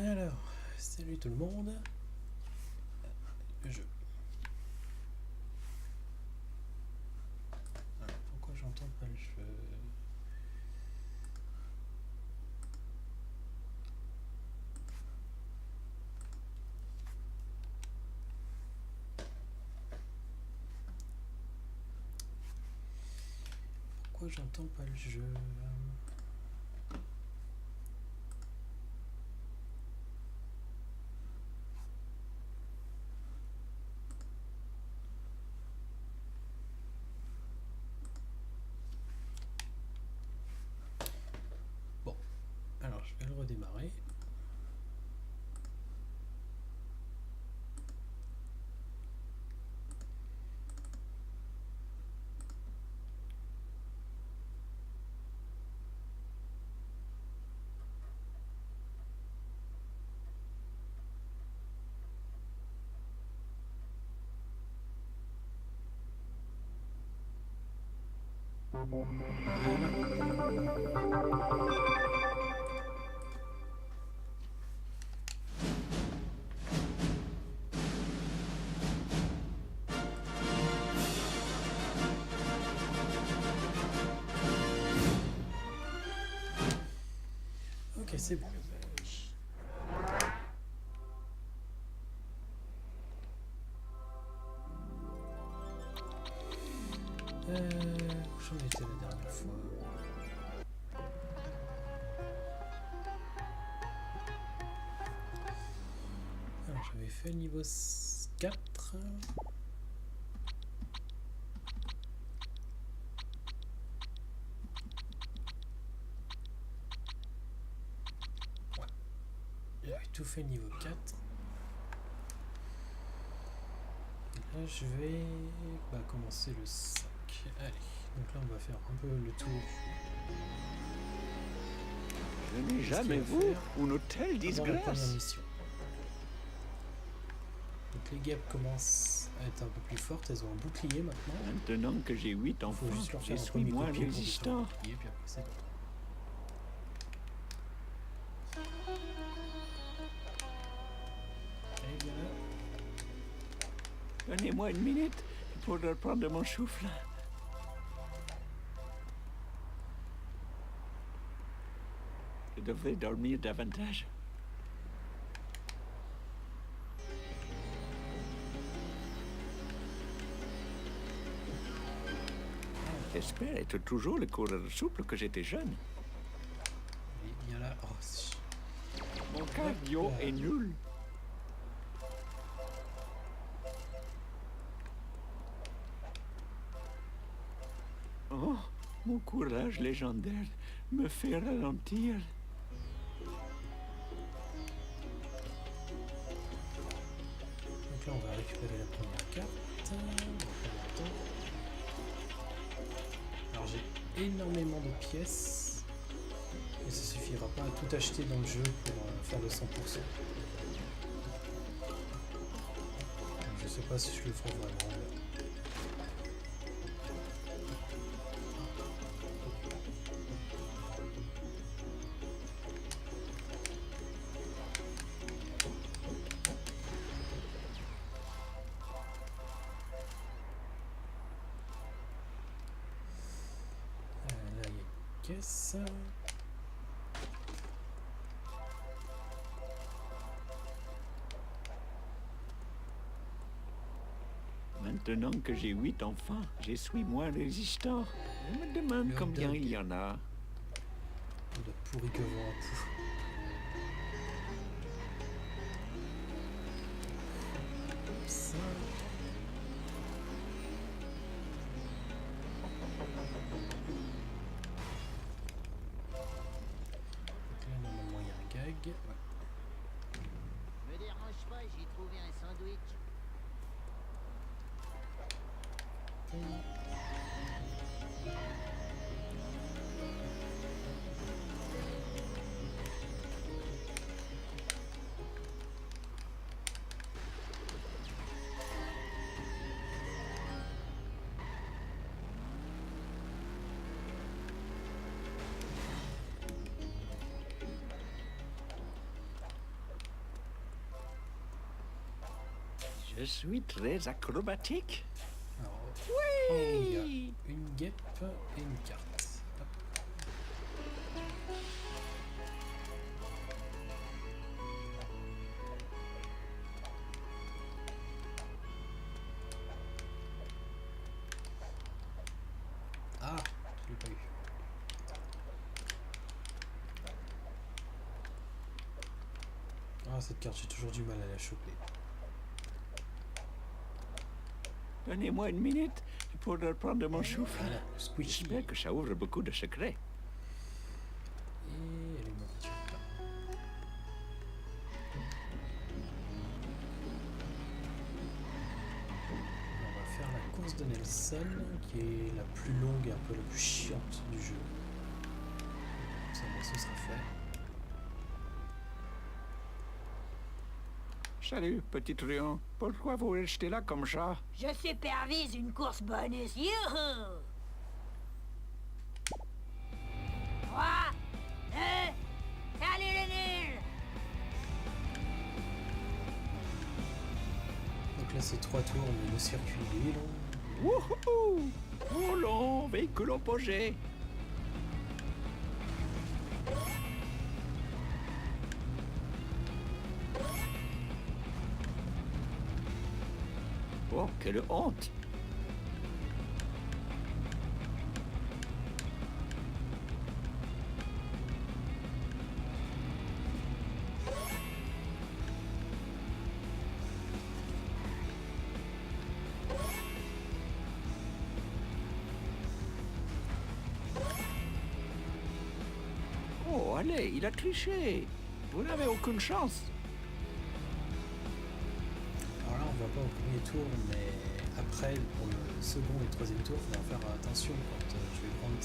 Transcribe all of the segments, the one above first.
Alors, salut tout le monde. Le jeu. Alors, pourquoi j'entends pas le jeu? Pourquoi j'entends pas le jeu? Bon, alors je vais le redémarrer. Ok, c'est bon. Où j'en étais la dernière fois? Alors j'avais fait le niveau 4. Ouais. J'avais tout fait niveau 4. Et là je vais commencer le 5. Allez, donc là on va faire un peu le tour. Je n'ai jamais vu un hôtel disgrâce. Mission. Donc les guêpes commencent à être un peu plus fortes, elles ont un bouclier maintenant. Maintenant que j'ai 8 enfants, je suis moins résistant. Et puis après c'est bon. Allez, viens là. Donnez-moi une minute pour reprendre mon souffle. Je devrais dormir davantage. J'espère être toujours le coureur souple que j'étais jeune. Allez, viens là. Oh, mon cardio est nul. Oh, mon courage légendaire me fait ralentir. Donc là, on va récupérer la première carte. Alors j'ai énormément de pièces. Et ça suffira pas à tout acheter dans le jeu pour faire le 100%. Donc, je sais pas si je le ferai vraiment. Là, il y a une caisse. Maintenant que j'ai 8 enfants, je suis moins résistant. Je me demande combien il y en a. De pourri que vent à pou. Ça. Donc là, normalement, il y a un gag. Ouais. Me dérange pas, j'ai trouvé un sandwich. Je suis très acrobatique. Alors, Oui. une guêpe et une carte. Hop. Ah, je l'ai pas eu. Ah, cette carte, j'ai toujours du mal à la choper. Donnez-moi une minute pour reprendre mon souffle. Voilà, squishy. J'espère que ça ouvre beaucoup de secrets. Et elle est morte. On va faire la course de Nelson, qui est la plus longue et un peu la plus chiante du jeu. Ça, moi, ce sera fait. Salut, petit truand. Pourquoi vous restez là comme ça? Je supervise une course bonus. Youhou! 3, 2, salut les nuls! Donc là, c'est 3 tours, mais le circuit est long. Wouhou! Volant, véhicule opposé. Oh, quelle honte! Oh, allez, il a triché. Vous n'avez aucune chance. Alors là, on va pas au premier tour, mais après, pour le second et le troisième tour, il faudra faire attention quand je vais prendre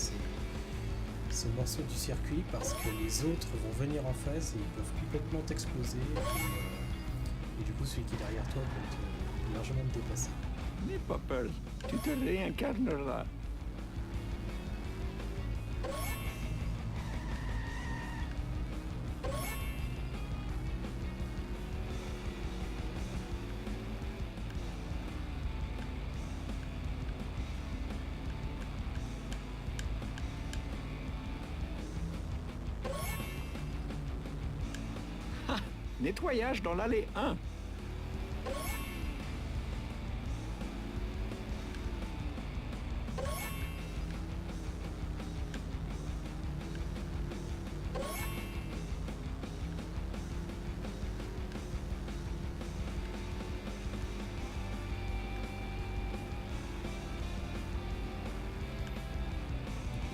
ce morceau du circuit, parce que les autres vont venir en face et ils peuvent complètement t'exploser. Et du coup, celui qui est derrière toi peut largement te dépasser. N'aie pas peur, tu te réincarneras. Ah, nettoyage dans l'allée 1.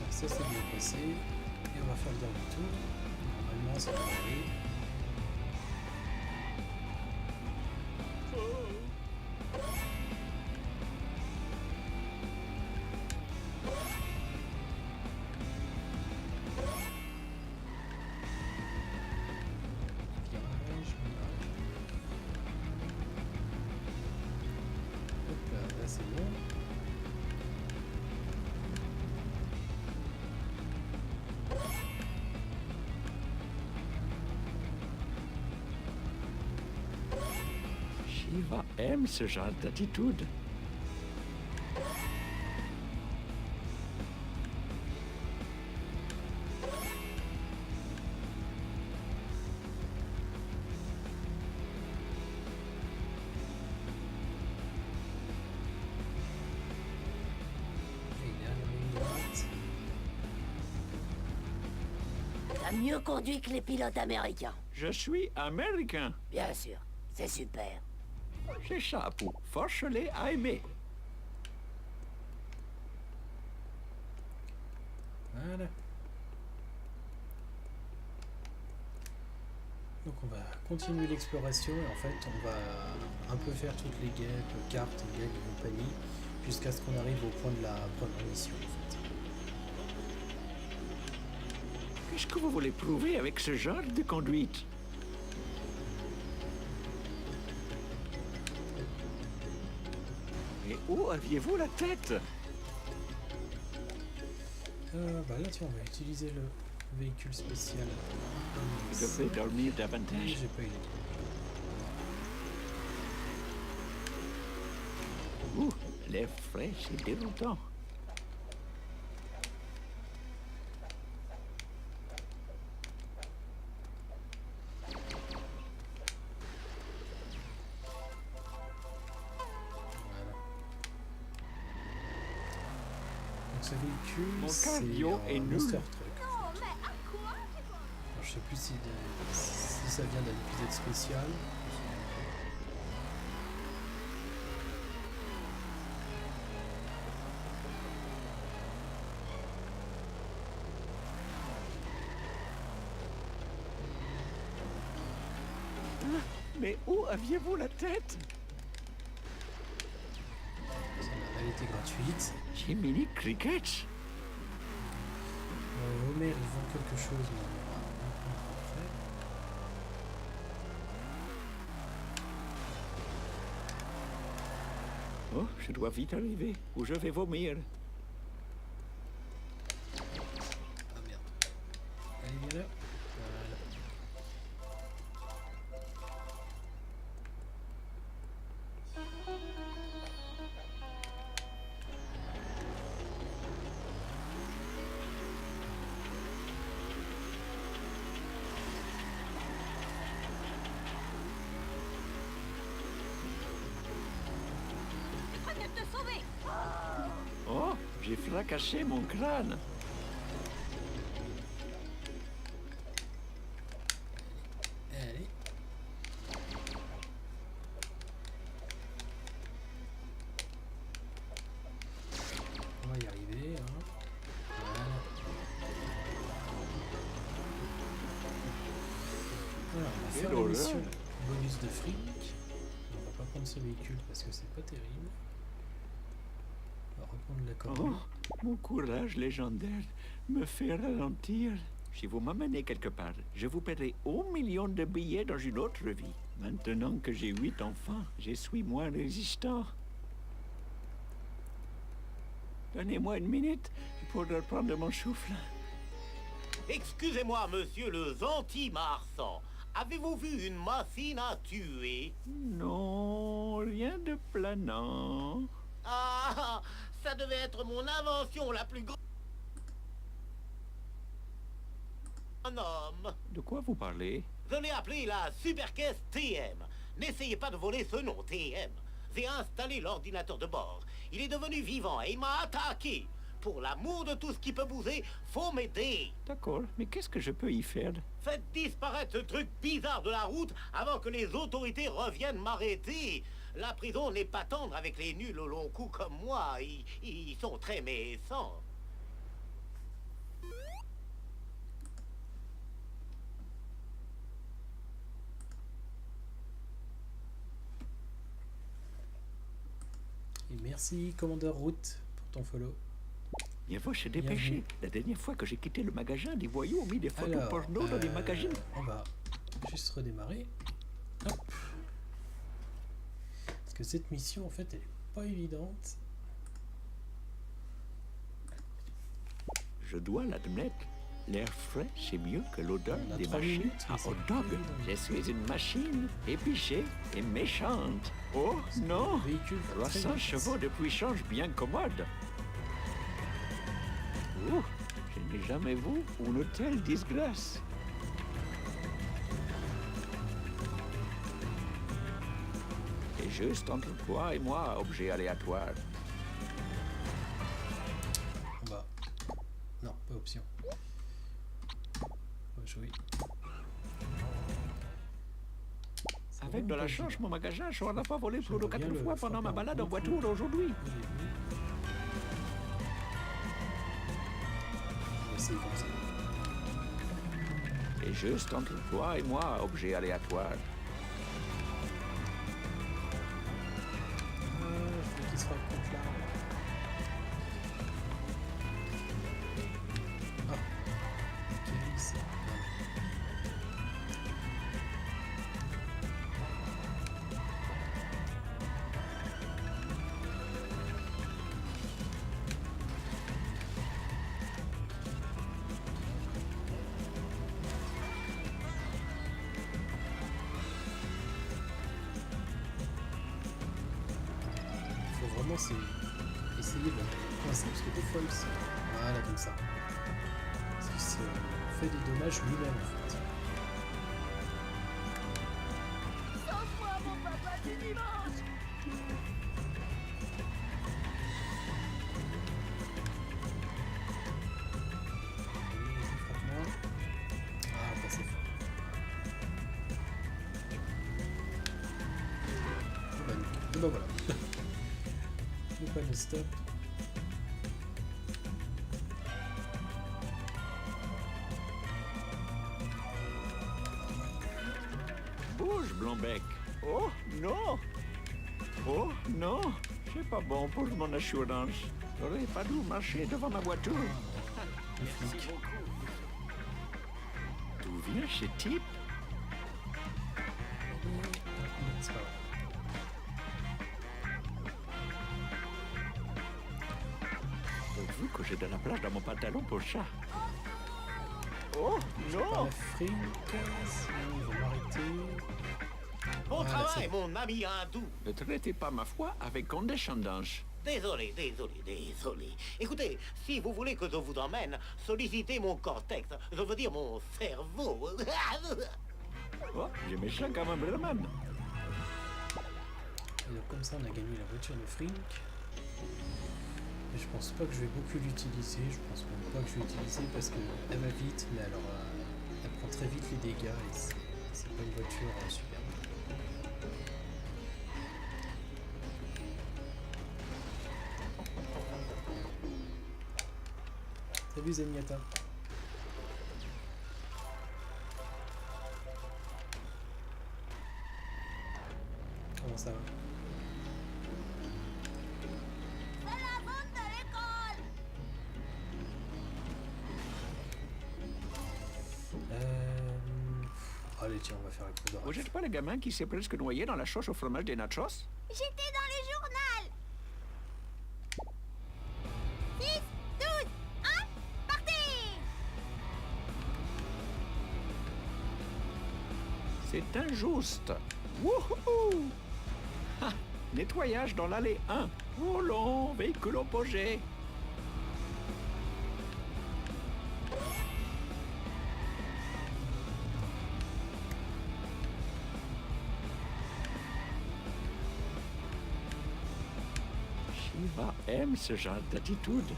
Ça, c'est bien passé. Et on va faire le dernier tour. Normalement, ça va aller. Virage, virage. Hop là, c'est bon. Shiva aime ce genre d'attitude. Et dernière ligne droite. T'as mieux conduit que les pilotes américains. Je suis américain. Bien sûr, c'est super. C'est ça, pour forcer à aimer. Voilà. Donc on va continuer l'exploration et en fait on va un peu faire toutes les guêpes, cartes, guêpes et compagnie jusqu'à ce qu'on arrive au point de la première mission en fait. Qu'est-ce que vous voulez prouver avec ce genre de conduite? Et où aviez-vous la tête? Bah là tiens on va utiliser le véhicule spécial. Je devrais dormir Ah, davantage. j'ai pas eu les L'air frais, c'est déroutant. Voilà. Donc ce véhicule, Mon c'est cardio est un nul. Monster Truck. Alors, je sais plus si ça vient d'un épisode spécial. Mais où aviez-vous la tête? Elle était gratuite. Jiminy Cricket. Homer, il vend quelque chose, mais on va reprendre après. Oh, je dois vite arriver, ou je vais vomir. Ah merde. Allez, viens là. Voilà. Oh, j'ai fracassé mon crâne. Allez. On va y arriver. Hein. Voilà. Alors, on va Quelle faire la horreur. mission bonus de fric. On va pas prendre ce véhicule parce que c'est pas terrible. On va reprendre la corde. Oh, mon courage légendaire me fait ralentir. Si vous m'amenez quelque part, je vous paierai 1 million de billets dans une autre vie. Maintenant que j'ai 8 enfants, je suis moins résistant. Donnez-moi une minute pour reprendre mon souffle. Excusez-moi, monsieur le gentil Marsan. Avez-vous vu une machine à tuer? Non, rien de planant. Ah, ça devait être mon invention la plus grande. Un homme. De quoi vous parlez? Je l'ai appelé la Supercaisse TM. N'essayez pas de voler ce nom, TM. J'ai installé l'ordinateur de bord. Il est devenu vivant et il m'a attaqué. Pour l'amour de tout ce qui peut bouger, faut m'aider. D'accord, mais qu'est-ce que je peux y faire? Faites disparaître ce truc bizarre de la route avant que les autorités reviennent m'arrêter. La prison n'est pas tendre avec les nuls au long cou comme moi. Ils sont très méchants. Et merci, commandeur Route, pour ton follow. Il faut se dépêcher. Bienvenue. La dernière fois que j'ai quitté le magasin, des voyous ont mis des photos Alors, porno dans les magazines. on va juste redémarrer. Hop. Parce que cette mission, en fait, elle est pas évidente. Je dois l'admettre, l'air frais, c'est mieux que l'odeur On a des 3 machines minutes, mais à c'est hot pas dog. évident. Je suis une machine épicée et méchante. Oh non, Le véhicule va très 300 vite. chevaux de puissance bien commode. Ouh, je n'ai jamais vu une telle disgrâce. Et juste entre toi et moi, objet aléatoire. On va... Non, pas option. On va jouer. C'est Avec de vraiment la pas chance, évident. mon magasin sera pas volé plus de J'aimerais 4 bien le fois pendant ma frapper en balade en contre. voiture aujourd'hui. Oui, oui. On va essayer comme ça. Et juste entre toi et moi, objet aléatoire. Je veux qu'il se frappe contre l'arbre. Ah. Kevin, c'est... Il faut vraiment... c'est essayer de la coincer parce que des fois, il se... Voilà, comme ça. Parce qu'il se fait des dommages lui-même, en fait. Sauve-moi, mon papa du dimanche. Frappe-moi. Ah, pas assez fort. Et bah voilà. Le panneau stop. Bouge, Blanc-bec. Oh, non. Oh, non. C'est pas bon pour mon assurance. J'aurais pas dû marcher devant ma voiture. Le flic. D'où vient ce type? C'est pas grave. Vu que j'ai de la place dans mon pantalon pour ça. Oh, Par non. la fric, sinon ils vont m'arrêter. Bon Voilà, travail, c'est mon ami hindou. Ne traitez pas ma foi avec condescendance. Désolé. Écoutez, si vous voulez que je vous emmène, sollicitez mon cortex. Je veux dire mon cerveau. Oh, j'ai mes ça quand même, vraiment. Et donc comme ça on a gagné la voiture de fric. Mais je pense pas que je vais beaucoup l'utiliser. Je pense même pas que je vais l'utiliser parce qu'elle va vite, mais alors elle prend très vite les dégâts et c'est pas une voiture superbe. Salut Zenyatta. Comment ça va? C'est la bande de l'école. Allez tiens, on va faire la course de Vous Ralph. n'êtes pas le gamin qui s'est presque noyé dans la sauce au fromage des nachos? J'étais dans le journal. 6, 12, 1, partez. C'est injuste. Wouhou! Ah, nettoyage dans l'allée 1. Oh non, véhicule opposé. Shiva aime ce genre d'attitude.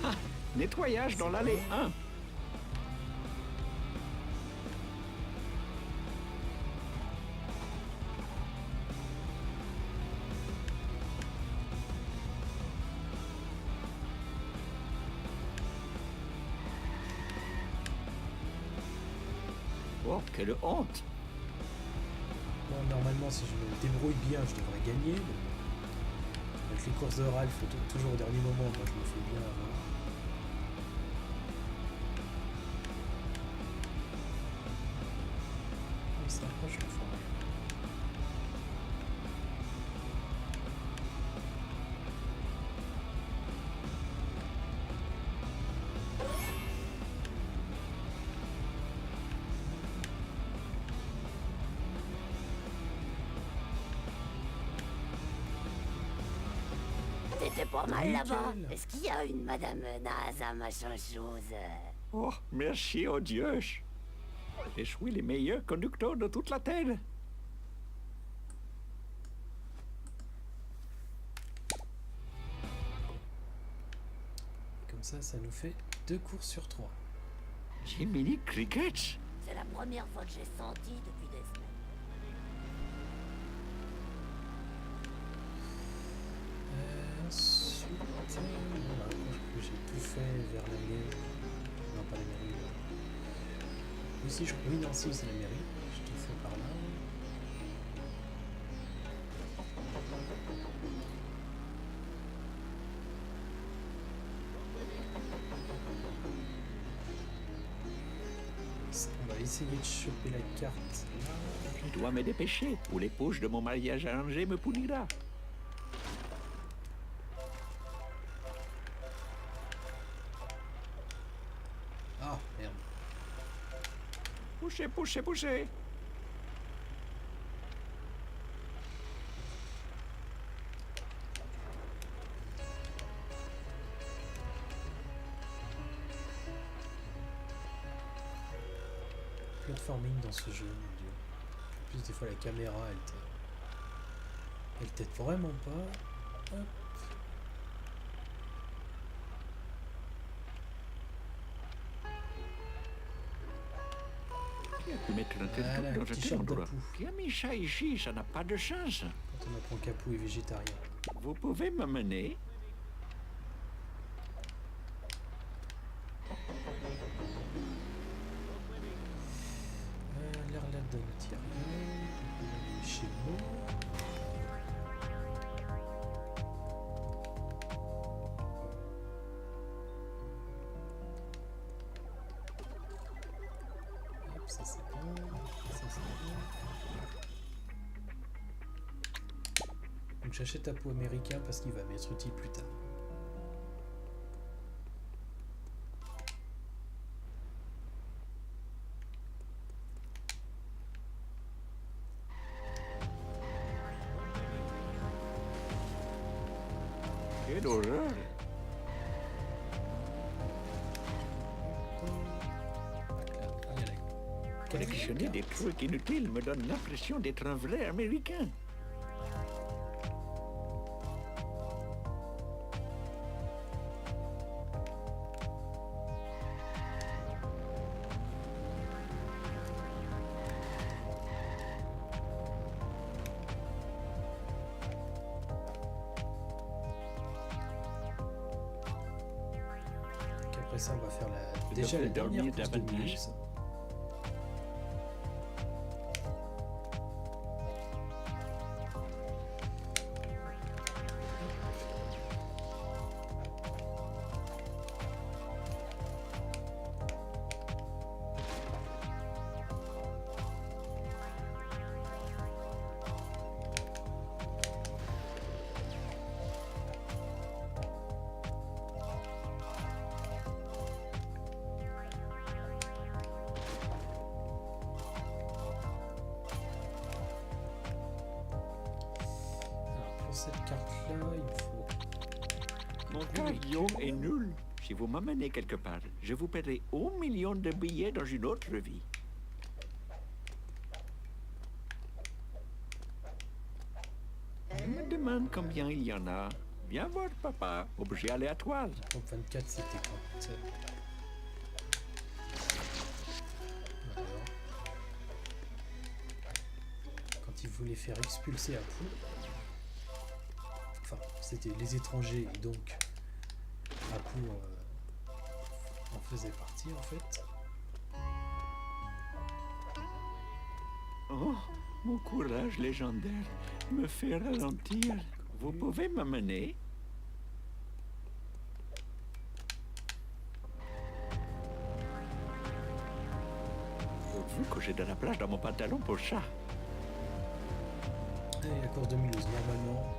Ah, nettoyage dans l'allée 1. Oh, quelle honte! Bon, normalement, si je me débrouille bien, je devrais gagner. Avec les courses de Ralph, toujours au dernier moment, moi je me fais bien avoir. Il se rapproche le fond. T'étais pas mal là-bas. Nickel. Est-ce qu'il y a une madame Naza machin chose? Oh, merci, oh Dieu! Je suis le meilleur conducteur de toute la Terre. Comme ça nous fait 2 courses sur 3. Jiminy Cricket! C'est la première fois que j'ai senti depuis des semaines. Ensuite, voilà, que j'ai tout fait vers la mairie. Non, pas la mairie. Ici, oui, non, si, c'est la mairie. J'ai tout fait par là. On va essayer de choper la carte là. Je dois me dépêcher, ou l'épouse de mon mariage arrangé me punira. Ah, merde. Poussez, poussez, poussez! platforming dans ce jeu, mon dieu. En plus, des fois, la caméra, elle t'aide vraiment pas. Hop. Qui a pu mettre un tel Voilà, truc dans un tel t-shirt endroit? d'Apu. Qui a mis ça ici? Ça n'a pas de sens. Quand on apprend qu'Apu est végétarien. Vous pouvez m'amener? L'air là-dedans, il y a rien. On peut aller chez moi. Hop, ça c'est bon. Ça c'est bon. Donc j'achète Apu américain parce qu'il va m'être utile plus tard. Quelle horreur! Collectionner des trucs inutiles me donne l'impression d'être un vrai Américain. Donc après ça, on va faire Je déjà la devrais dernière dormir course de davantage. Mulhouse. Alors, pour cette carte-là, il me faut... Mon cardio est nul. Si vous m'amenez quelque part, je vous paierai 1 million de billets dans une autre vie. Je me demande combien il y en a. Viens voir, papa. Objet aléatoire. Top 24, c'était quand... Alors, quand il voulait faire expulser Apu, enfin, c'était les étrangers, et donc Apu en faisait partie, en fait. Oh, mon courage légendaire me fait ralentir. Vous pouvez m'amener? Vu que j'ai de la place dans mon pantalon pour ça. Et la course de Mulhouse, normalement,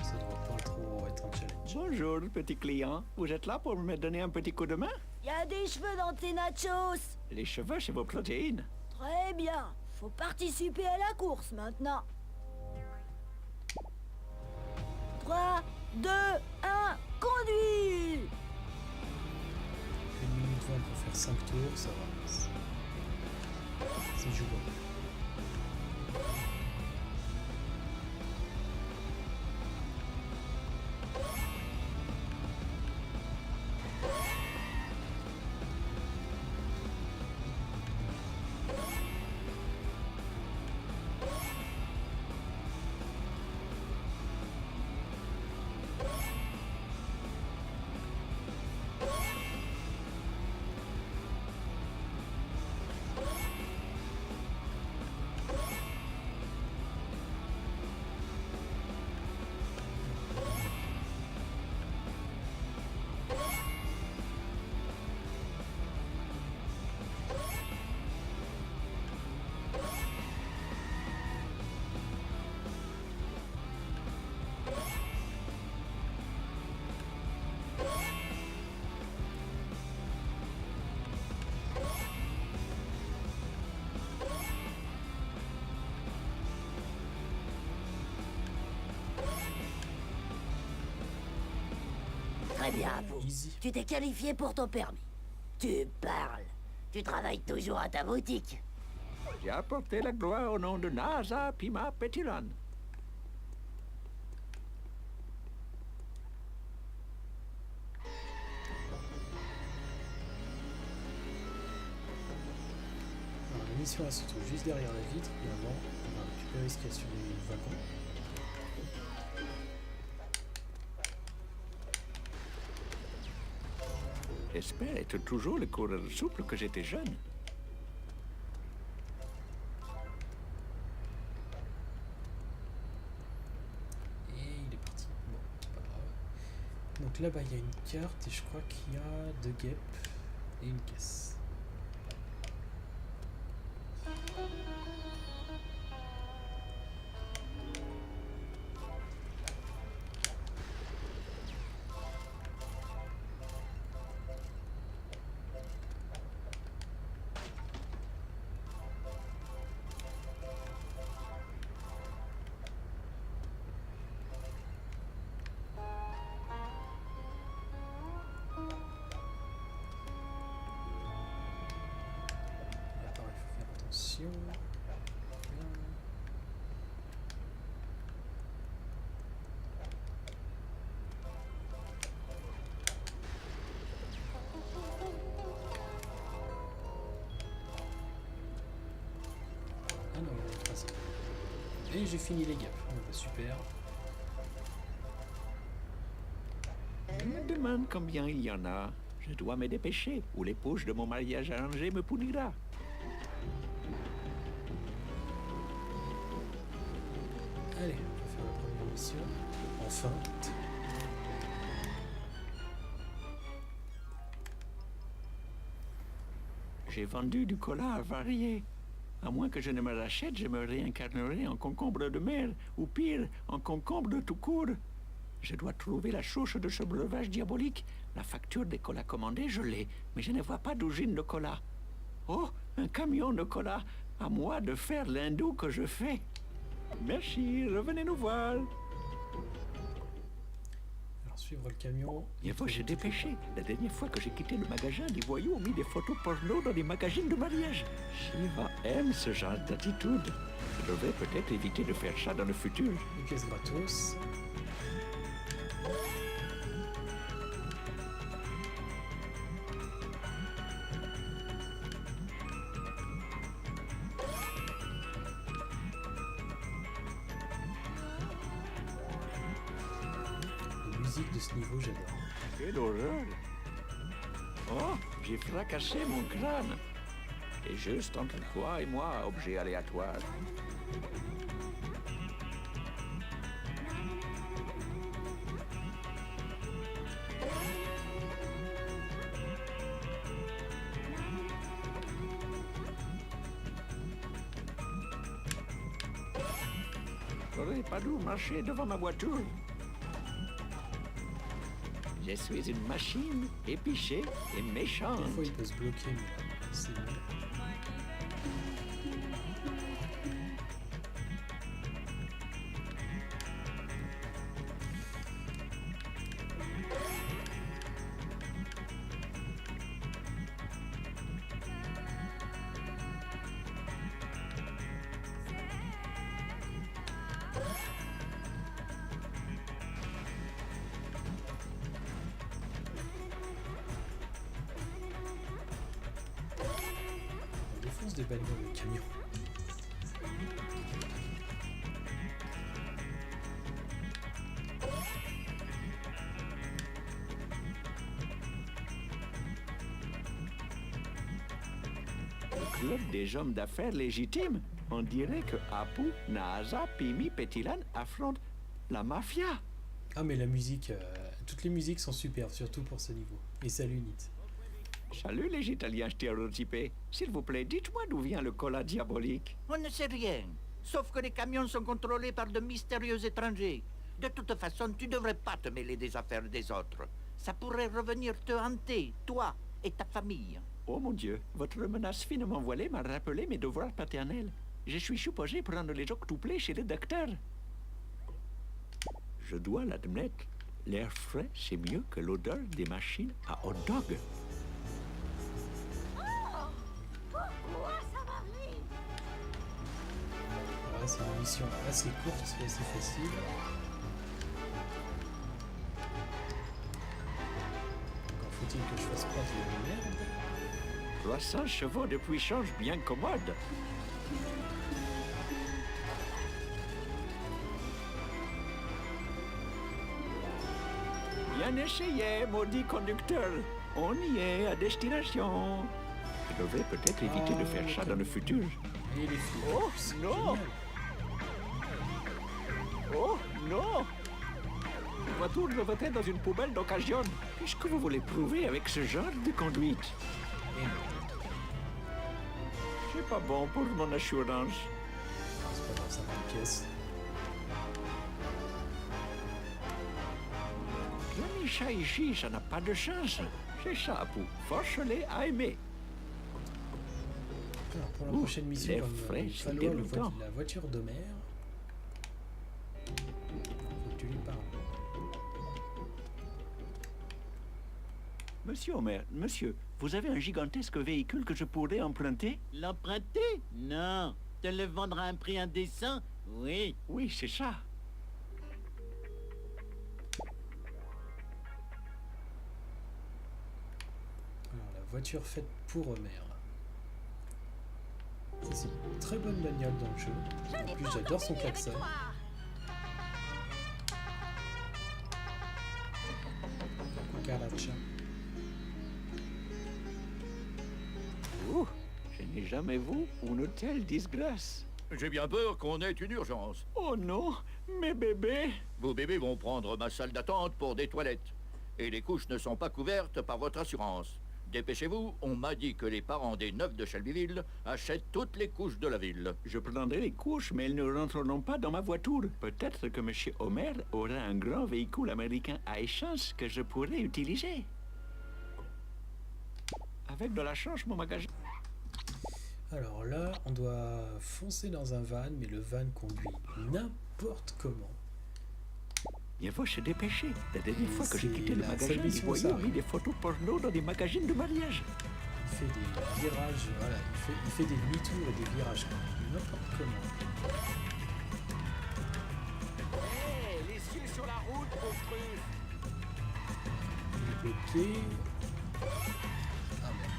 ça doit pas trop être un challenge. Bonjour, petit client. Vous êtes là pour me donner un petit coup de main? Y a des cheveux dans tes nachos. Les cheveux, c'est vos protéines. Très bien. Faut participer à la course maintenant. 3, 2, 1, conduis! 1 minute 20 pour faire 5 tours, ça va. C'est jouable. Très bien, Apu. Easy. Tu t'es qualifié pour ton permis. Tu parles. Tu travailles toujours à ta boutique. J'ai apporté la gloire au nom de Naasa Pima Petilan. Alors, la mission elle se trouve juste derrière la vitre, mais avant, on va récupérer ce qu'il y a sur le wagon. J'espère être toujours le coureur souple que j'étais jeune. Et il est parti. Bon, c'est pas grave. Donc là-bas, il y a une carte et je crois qu'il y a 2 guêpes et une caisse. Attends, il faut faire attention. Ah non, il y en a 3. Et j'ai fini les guêpes. Bon, bah, super. Je me demande combien il y en a. Je dois me dépêcher, ou les poches de mon mariage arrangé me punira. Allez, on va faire la première mission. Enfin. J'ai vendu du cola varié. À moins que je ne me rachète, je me réincarnerai en concombre de mer, ou pire, en concombre tout court. Je dois trouver la source de ce breuvage diabolique. La facture des colas commandés, je l'ai, mais je ne vois pas d'usine de cola. Oh, un camion de cola. À moi de faire l'hindou que je fais. Merci, revenez nous voir. Alors, suivre le camion. Il faut se dépêcher. La dernière fois que j'ai quitté le magasin, des voyous ont mis des photos porno dans des magazines de mariage. Shiva aime ce genre d'attitude. Je devrais peut-être éviter de faire ça dans le futur. Une pièce gratos. La musique de ce niveau, j'adore. Quelle horreur! Oh, j'ai fracassé mon crâne. Et juste entre toi et moi, objet aléatoire. J'aurais pas dû marcher devant ma voiture. Je suis une machine épichée et méchante. Des fois, il peut se bloquer, mais là, c'est bon. On défonce des bagnoles, le camion. Le club des hommes d'affaires légitimes. On dirait que Apu, Naasa, Pimi, Petilan affrontent la mafia. Ah, mais la musique, toutes les musiques sont superbes, surtout pour ce niveau. Et ça l'unite. Salut les Italiens stéréotypés. S'il vous plaît, dites-moi d'où vient le cola diabolique. On ne sait rien, sauf que les camions sont contrôlés par de mystérieux étrangers. De toute façon, tu devrais pas te mêler des affaires des autres. Ça pourrait revenir te hanter, toi et ta famille. Oh mon Dieu, votre menace finement voilée m'a rappelé mes devoirs paternels. Je suis supposé prendre les octuplés chez le docteur. Je dois l'admettre, l'air frais, c'est mieux que l'odeur des machines à hot dog. Pourquoi ça m'arrive? c'est une mission assez courte et assez facile. Encore faut-il que je fasse croître les merdes. 300 chevaux de puissance bien commode. Bien essayé, maudit conducteur. On y est, à destination. Je devrais peut-être éviter de faire ça dans le futur. Et les flics. Oh, c'est non. génial. Oh, non! La voiture devrait dans une poubelle d'occasion. Qu'est-ce que vous voulez prouver avec ce genre de conduite? Et non, C'est pas bon pour mon assurance. c'est pas grave, 50 pièces. J'ai mis ça ici, ça n'a pas de sens. C'est ça, Apu. Force-les à aimer. Alors, pour la Ouh, prochaine mission, les il va frais, me c'est falloir déroutant. la voiture d'Homer. Faut que tu lui parles. Monsieur Homer, monsieur, vous avez un gigantesque véhicule que je pourrais emprunter? L'emprunter? Non. Te le vendre à un prix indécent? Oui. Oui, c'est ça. Alors, la voiture faite pour Homer. Ça, c'est une très bonne bagnole dans le jeu. En plus, j'adore son klaxon. Cucaracha. Ouh, je n'ai jamais vu une telle disgrâce. J'ai bien peur qu'on ait une urgence. Oh non, mes bébés! Vos bébés vont prendre ma salle d'attente pour des toilettes. Et les couches ne sont pas couvertes par votre assurance. Dépêchez-vous, on m'a dit que les parents des neufs de Shelbyville achètent toutes les couches de la ville. Je prendrai les couches, mais elles ne rentreront pas dans ma voiture. Peut-être que M. Homer aura un grand véhicule américain à essence que je pourrais utiliser. Avec de la chance, mon magasin... Alors là, on doit foncer dans un van, mais le van conduit n'importe comment. Il faut se dépêcher. La dernière fois que j'ai c'est quitté le la magasin, seule les mission, voyous ça. ont mis des photos porno dans des magazines de mariage. Il fait des virages, voilà, il fait des demi-tours et des virages, quoi. N'importe comment. Hé, les yeux sur la route, pauvre truc. Il est bloqué. Ah merde.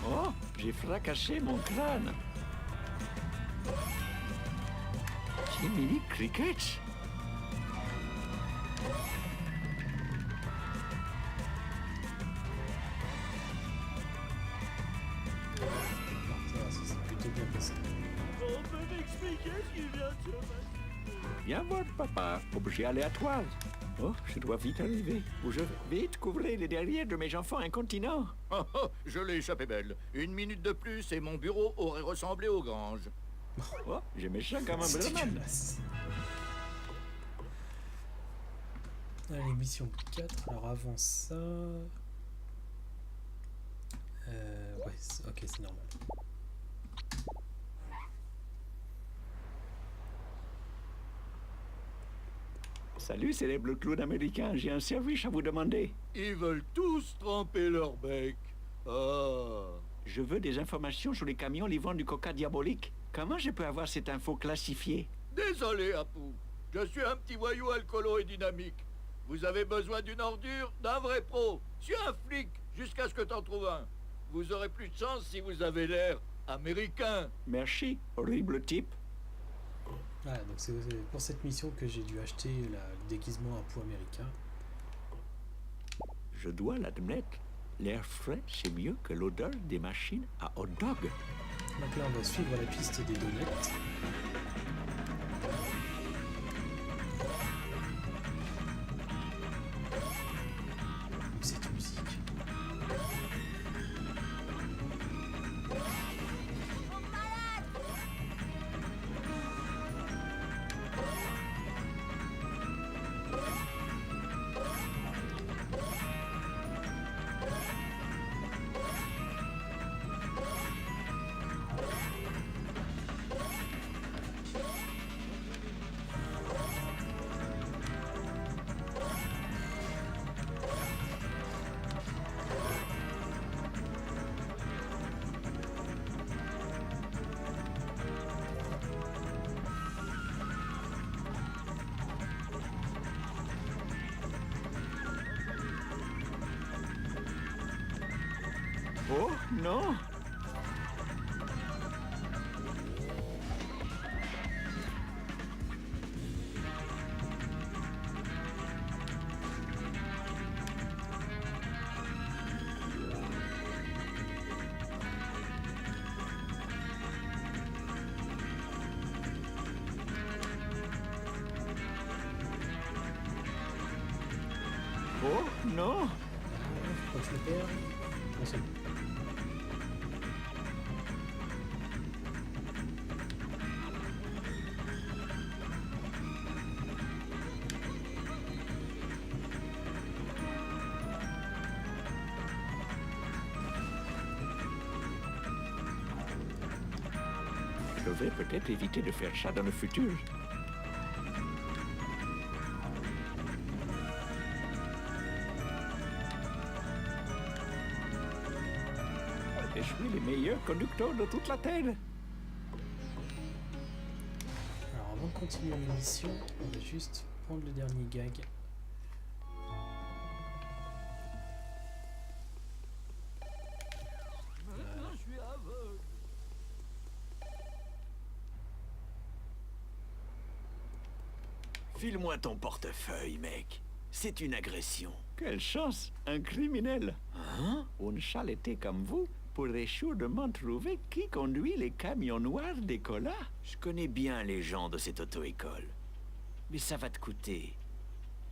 Oh, j'ai fracassé mon crâne. Jiminy Cricket. Non, ça va, ça s'est plutôt bien passé. On peut m'expliquer ce qui vient de se passer? Viens voir, papa. Objet aléatoire. Oh, je dois vite arriver. Ou je vite couvrir les derrières de mes enfants incontinents. Oh, oh, je l'ai échappé belle. Une minute de plus et mon bureau aurait ressemblé aux granges. Oh, j'aimais ça comme un C'est brahman. dégueulasse. Allez, mission 4. Alors avant ça... ouais, ok, c'est normal. Salut, célèbre clown américain. J'ai un service à vous demander. Ils veulent tous tremper leur bec. Ah. Je veux des informations sur les camions livrant du coca diabolique. Comment je peux avoir cette info classifiée? Désolé, Apu. Je suis un petit voyou alcoolo et dynamique. Vous avez besoin d'une ordure, d'un vrai pro. Suis un flic jusqu'à ce que t'en trouves un. Vous aurez plus de chance si vous avez l'air américain. Merci, horrible type. Voilà, donc c'est pour cette mission que j'ai dû acheter le déguisement à peau américain. Je dois l'admettre, l'air frais, c'est mieux que l'odeur des machines à hot dog. Donc là, on va suivre la piste des donuts. Cette musique. Oh, non. Oh, non. Faut pas que je le perde. Non, c'est bon. Je vais peut-être éviter de faire ça dans le futur. Je suis le meilleur conducteur de toute la Terre. Alors avant de continuer l'émission, on va juste prendre le dernier gag. Maintenant, je suis aveugle. File-moi ton portefeuille, mec. C'est une agression. Quelle chance, un criminel. Hein? Un chaleté comme vous pourrait sûrement trouver qui conduit les camions noirs des colas. Je connais bien les gens de cette auto-école. Mais ça va te coûter.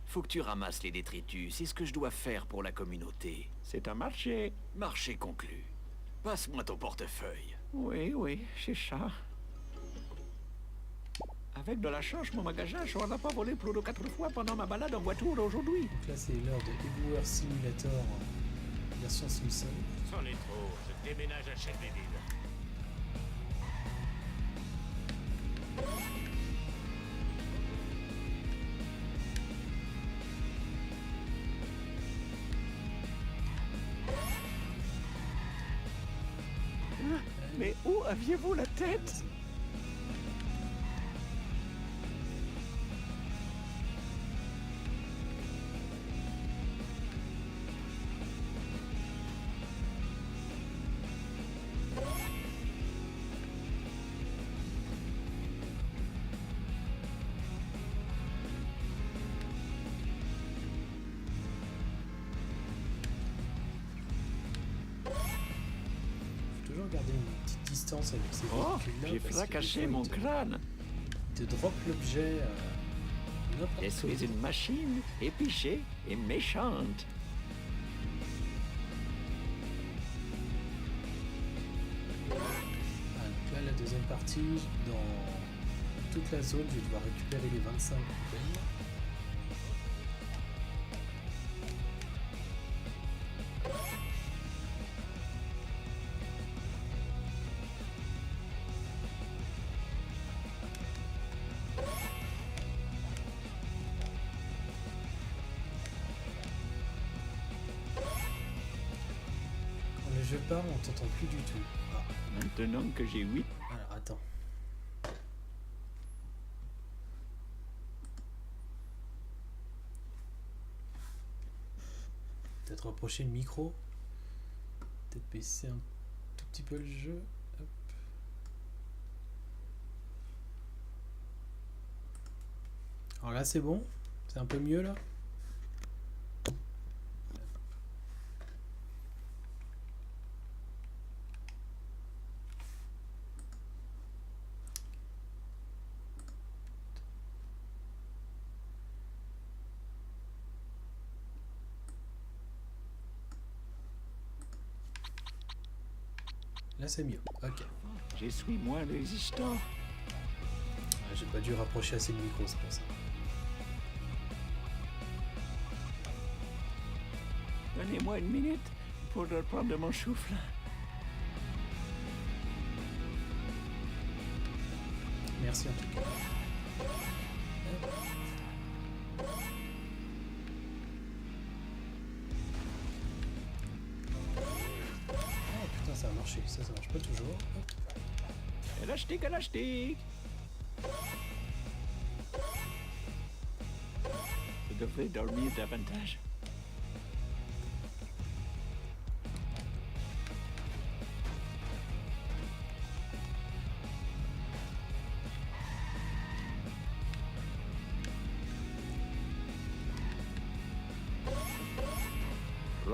Faut que tu ramasses les détritus. C'est ce que je dois faire pour la communauté. C'est un marché. Marché conclu. Passe-moi ton portefeuille. Oui, oui, c'est ça. Avec de la chance, mon magasin sera pas volé plus de 4 fois pendant ma balade en voiture aujourd'hui. Donc là c'est l'heure de Éboueur Simulator version Simpson. C'en est trop, je déménage à Shelbyville. Mais où aviez-vous la tête? Toujours garder une petite distance avec ces Oh, véhicules-là. j'ai parce que fracassé des fois, mon ils crâne. te drop l'objet n'importe Je suis où. une machine épichée et méchante. Ah, donc là, la deuxième partie, dans toute la zone, je vais devoir récupérer les 25 poubelles. Quand le jeu part, on t'entend plus du tout. Ah, Maintenant que j'ai 8, alors attends. Peut-être rapprocher le micro. Peut-être baisser un tout petit peu le jeu. Hop. Alors là c'est bon. C'est un peu mieux là. Là c'est mieux. Ok. je suis moins résistant. Ah, j'ai pas dû rapprocher assez le micro, c'est pour ça. Donnez-moi une minute pour reprendre mon souffle. Merci en tout cas. Oh putain, ça a marché. Ça marche pas toujours. Hop. Élastique, élastique. Je devrais dormir davantage.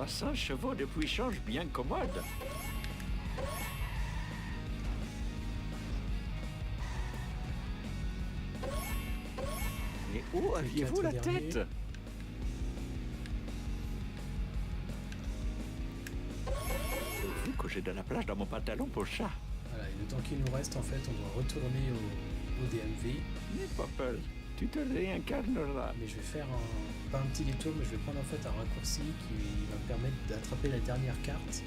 300 chevaux de puissance bien commode. Et où aviez-vous la quatre derniers. tête? Vu que j'ai de la place dans mon pantalon pour chat. Voilà, et le temps qu'il nous reste, en fait, on doit retourner au DMV. N'aie pas peur, tu te réincarneras. Mais je vais faire pas un petit détour, mais je vais prendre en fait un raccourci qui va me permettre d'attraper la dernière carte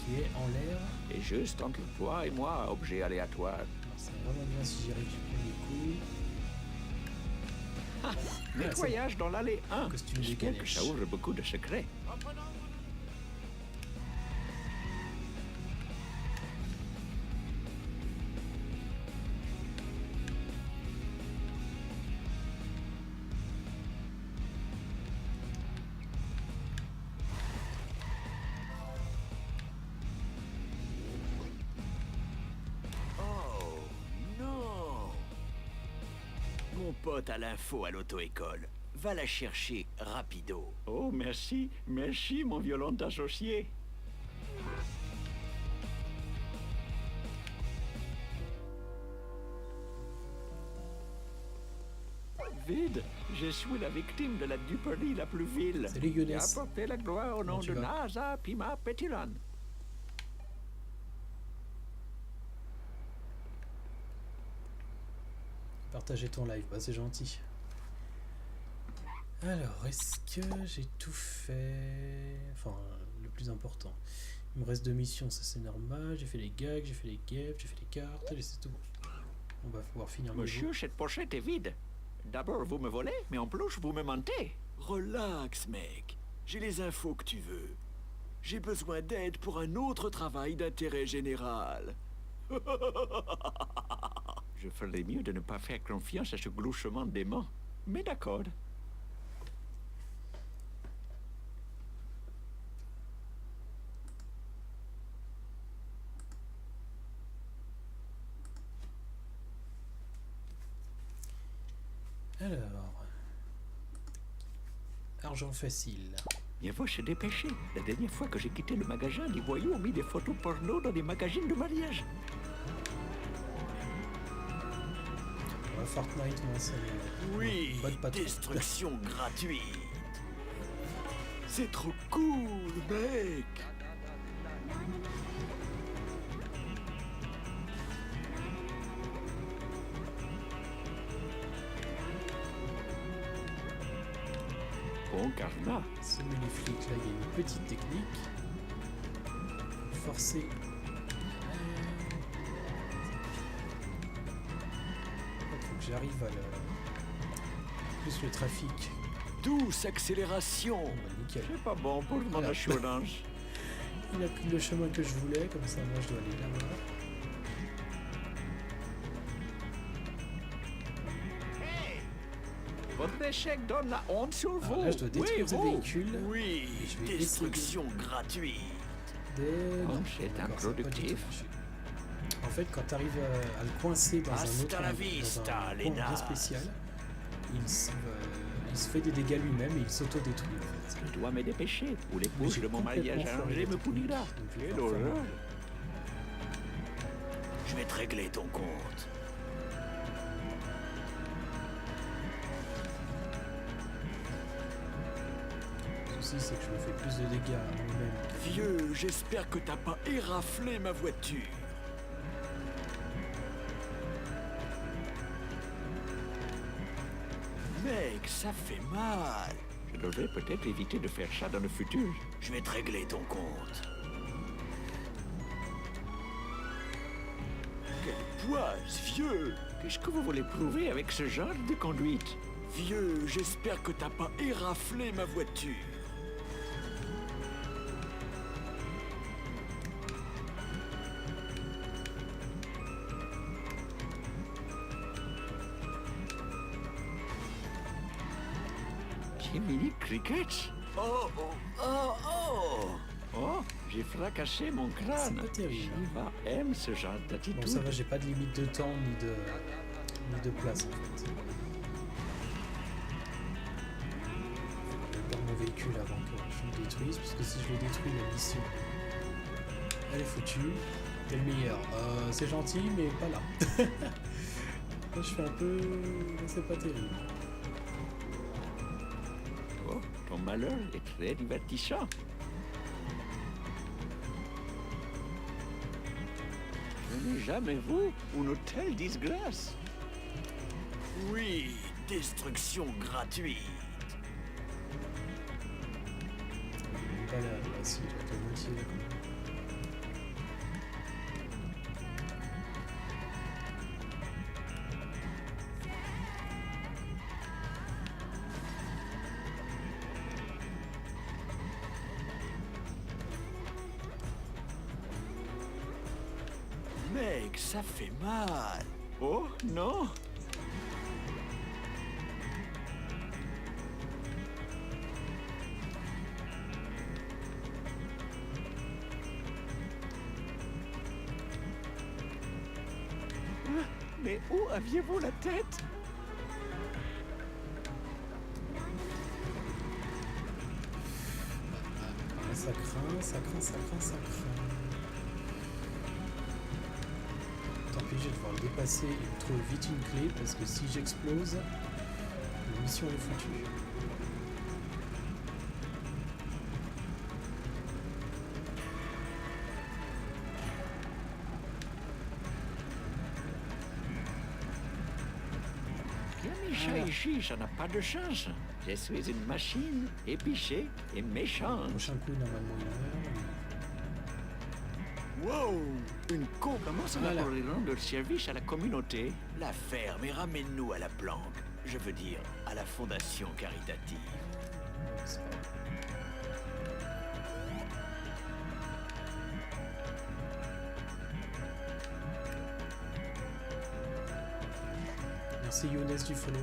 qui est en l'air. Et juste entre toi et moi, objet aléatoire. Alors, c'est vraiment bien si j'y arrive du premier coup. Nettoyage dans l'allée 1. Costume de J'espère que Ganesh. ça ouvre beaucoup de secrets. Oh, non! Mon pote a l'info à l'auto-école. Va la chercher rapido. Oh, merci, merci, mon violent associé. Vide, je suis la victime de la duperie la plus vile. Salut, Younes. Qui a apporté la gloire au nom Comment tu de vas? Nasa Pima Petilan. Partager ton live, bah c'est gentil. Alors, est-ce que j'ai tout fait? Enfin, le plus important. Il me reste 2 missions, ça c'est normal. J'ai fait les gags, j'ai fait les guêpes, j'ai fait les cartes, et c'est tout. On va pouvoir finir le jeu. Monsieur, cette pochette est vide. D'abord, vous me volez, mais en plus, vous me mentez. Relax, mec. J'ai les infos que tu veux. J'ai besoin d'aide pour un autre travail d'intérêt général. Je ferais mieux de ne pas faire confiance à ce glouchement dément. Mais d'accord. Alors. Argent facile. Il faut se dépêcher. La dernière fois que j'ai quitté le magasin, des voyous ont mis des photos porno dans des magazines de mariage. Fortnite, moi, c'est Oui, bonne patrouille. destruction gratuite. C'est trop cool, mec. Bon carnat. Semer les flics, là, il y a une petite technique. Forcer. Il faut que j'arrive à le. Plus le trafic. Douce accélération. Bon, bah, nickel. C'est pas bon pour mon Voilà. assurance. Il a pris le chemin que je voulais, comme ça, moi, je dois aller là-bas. Votre échec donne la honte sur Alors vous. là, je dois détruire Oui, le vous. véhicule. Oui, Et je vais destruction gratuite. De... Oh, non, c'est d'accord, ça a pas du tout improductif. marché. En fait, quand tu arrives à le coincer dans un Hasta autre la dans vista, un les point bien nazes. spécial, il se fait des dégâts lui-même et il s'auto-détruit en fait. Je dois me dépêcher ou l'épouse j'ai de mon complètement mariage foiré arrangé la me technique, punira. donc je vais Quelle devoir faire horreur. Je vais te régler ton compte. Le souci, c'est que je me fais plus de dégâts à moi-même. Vieux, j'espère que t'as pas éraflé ma voiture. Mec, ça fait mal. Je devrais peut-être éviter de faire ça dans le futur. Je vais te régler ton compte. Quelle poisse, vieux. Qu'est-ce que vous voulez prouver avec ce genre de conduite? Vieux, j'espère que t'as pas éraflé ma voiture. Jiminy Cricket. Oh, oh, oh, oh. Oh, j'ai fracassé mon crâne. C'est pas terrible. Shiva aime ce genre d'attitude. Bon, ça va, j'ai pas de limite de temps ni de place en fait. Je vais perdre mon véhicule avant que je me détruise, parce que si je le détruis, la mission, elle est foutue. T'es le meilleur. C'est gentil, mais pas là. Là, je fais un peu... C'est pas terrible. Oh, ton malheur est très divertissant. Je n'ai jamais vu une telle disgrâce. Oui, destruction gratuite. Pas là, si, je dois être moitié là. Mec, ça fait mal. Oh, non. Mais où aviez-vous la tête? Ça craint, ça craint, ça craint, ça craint. Tant pis, je vais devoir le dépasser et me trouver vite une clé parce que si j'explose, la mission est foutue. Ici, ça n'a pas de chance. Je suis une machine épicée et méchante. Prochain coup, normalement, il meurt. Wow, une coupe. Comment ça Voilà. va pour rendre service à la communauté? La ferme et ramène-nous à la planque. Je veux dire, à la fondation caritative. C'est pas grave. Merci Younes du follow.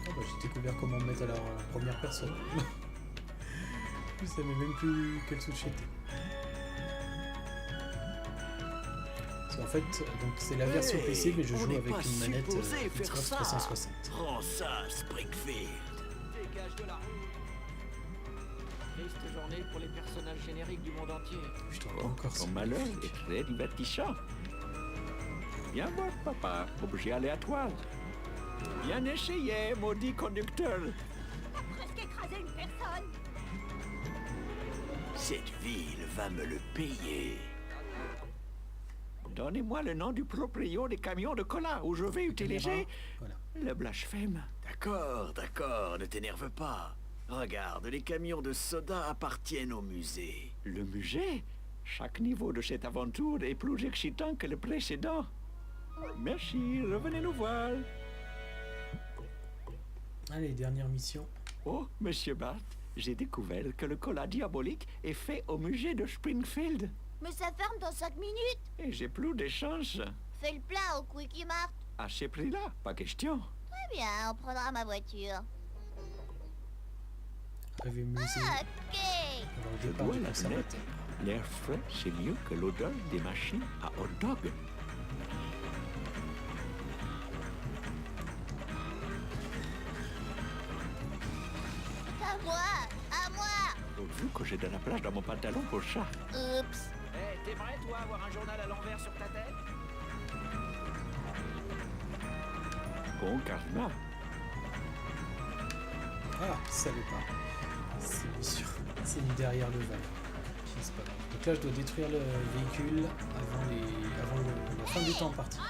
Oh bah, j'ai découvert comment me mettre à la première personne. Je savais même plus quelle souche était. Parce qu'en fait, donc c'est la version Hey, PC, mais je on joue n'est avec pas une manette supposé faire Xbox ça. 360. Prends ça, Springfield. Dégage de la route. Triste journée pour les personnages génériques du monde entier. Putain, Oh, encore ton ça. malheur est très divertissant. Viens voir, papa. Objet aléatoire. Bien essayé, maudit conducteur. Presque écrasé une personne. Cette ville va me le payer. Donnez-moi le nom du proprio des camions de cola où je vais utiliser Voilà. le blasphème. D'accord, d'accord, ne t'énerve pas. Regarde, les camions de soda appartiennent au musée. Le musée? Chaque niveau de cette aventure est plus excitant que le précédent. Merci, revenez nous voir. Allez, dernière mission. Oh, monsieur Bart, j'ai découvert que le cola diabolique est fait au musée de Springfield. Mais ça ferme dans 5 minutes. Et j'ai plus de chance. Fais le plein au Quickie Mart. À ce prix-là, pas question. Très bien, on prendra ma voiture. Rêver musée. Ok. Alors, au Je départ dois du l'admettre, conservateur. l'air frais, c'est mieux que l'odeur des machines à hot dog. À moi. À moi. Vu que j'ai de la place dans mon pantalon pour ça. Oups. Eh, t'aimerais, toi, avoir un journal à l'envers sur ta tête? Bon karma. Ah, salopard. C'est mis derrière le val. C'est pas grave. Donc là, je dois détruire le véhicule avant la fin du temps parti. Ça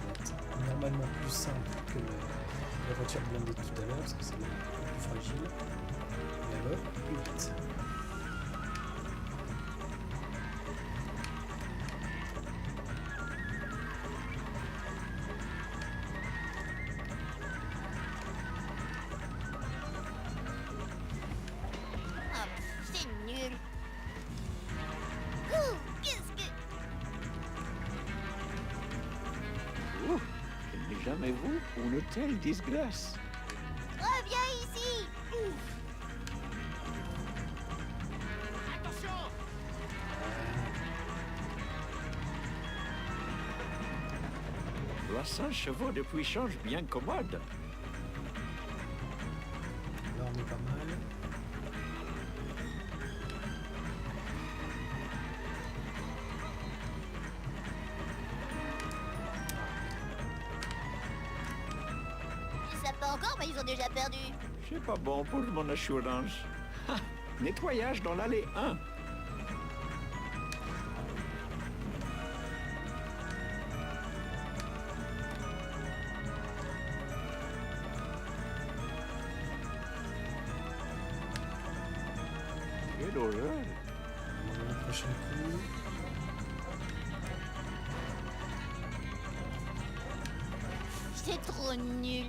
va être normalement plus simple que la voiture blindée de tout à l'heure, parce que c'est plus fragile. Mais elle va plus vite. Ah, c'est nul. Ouh, qu'est-ce que... Oh, je n'ai jamais vu une telle disgrâce. Reviens ici. Attention! 300 chevaux de puissance bien commode. Là, on est pas mal. Ils savent pas encore, mais ils ont déjà perdu. C'est pas bon pour mon assurance. Ha, nettoyage dans l'allée 1. Quelle horreur. Le prochain coup. C'est trop nul.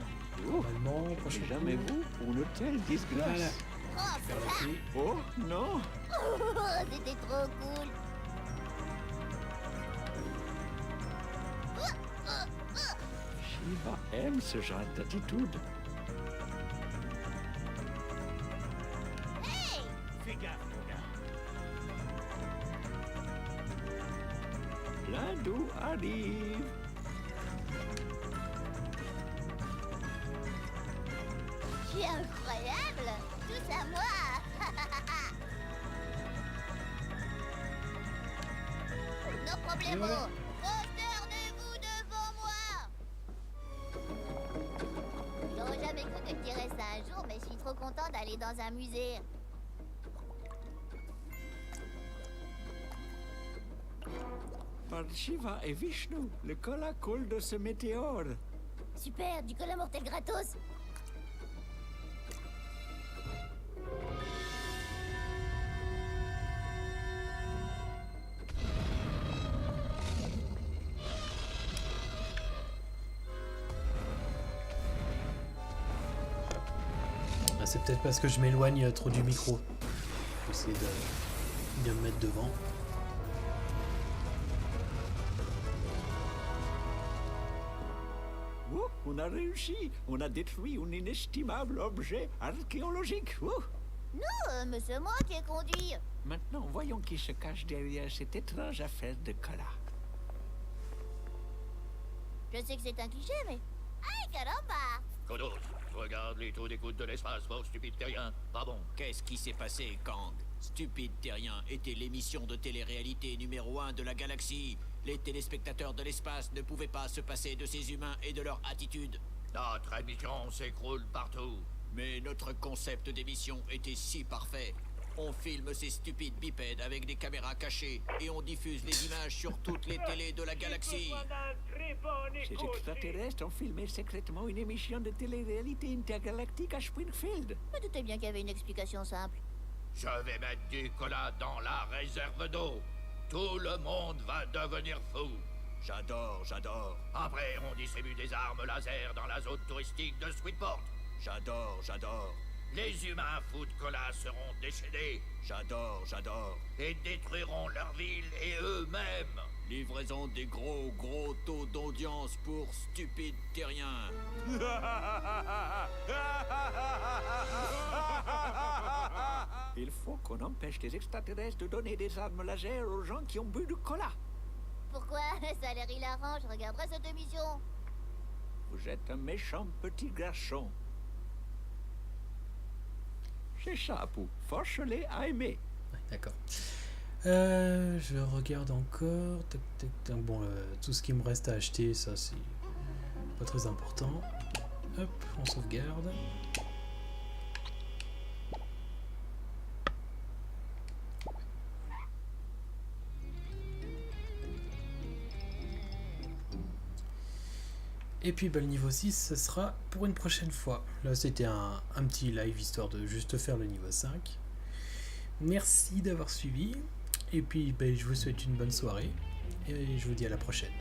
Oh, Normalement, prochain coup. jamais vu une telle disgrâce. Voilà. Oh, Faire la clé. Oh, non. c'était trop cool. Shiva aime ce genre d'attitude. Hey! Fais gaffe, mon gars. L'hindou arrive. Je suis incroyable. Tout à moi. No problemo. Prosternez-vous devant moi. J'aurais jamais cru que je dirais ça un jour, mais je suis trop content d'aller dans un musée. Par Shiva et Vishnu, le cola coule de ce météore. Super, du cola mortel gratos. Ah, c'est peut-être parce que je m'éloigne trop du micro. J'essaie de bien me mettre devant. Oh, on a réussi. On a détruit un inestimable objet archéologique. Oh. Non, mais c'est moi qui ai conduit. Maintenant, voyons qui se cache derrière cette étrange affaire de cola. Je sais que c'est un cliché, mais... Aïe, caramba! Kodos, regarde les taux d'écoute de l'espace, fort stupide terrien. Pas bon. Qu'est-ce qui s'est passé, Kang? Stupide Terrien était l'émission de télé-réalité numéro 1 de la galaxie. Les téléspectateurs de l'espace ne pouvaient pas se passer de ces humains et de leur attitude. Notre émission s'écroule partout. Mais notre concept d'émission était si parfait. On filme ces stupides bipèdes avec des caméras cachées et on diffuse les images sur toutes les télés de la galaxie. Ces extraterrestres ont filmé secrètement une émission de télé-réalité intergalactique à Springfield. Je me doutais bien qu'il y avait une explication simple. Je vais mettre du cola dans la réserve d'eau. Tout le monde va devenir fou. J'adore, j'adore. Après, on distribue des armes laser dans la zone touristique de Sweetport. J'adore, j'adore. Les humains fous de cola seront déchaînés J'adore, j'adore. et détruiront leur ville et eux-mêmes. Livraison des gros taux d'audience pour Stupide Terrien. Il faut qu'on empêche les extraterrestres de donner des armes laser aux gens qui ont bu du cola. Pourquoi? Ça a l'air hilarant, je regarderai cette émission. Vous êtes un méchant petit garçon. C'est ça, Pou. Force-les à aimer. Ouais, d'accord. Je regarde encore. Tac, tac, tac. Bon, tout ce qui me reste à acheter, ça c'est pas très important. Hop, on sauvegarde. Et puis bah, le niveau 6, ce sera pour une prochaine fois. Là, c'était un petit live histoire de juste faire le niveau 5. Merci d'avoir suivi. Et puis, bah, je vous souhaite une bonne soirée. Et je vous dis à la prochaine.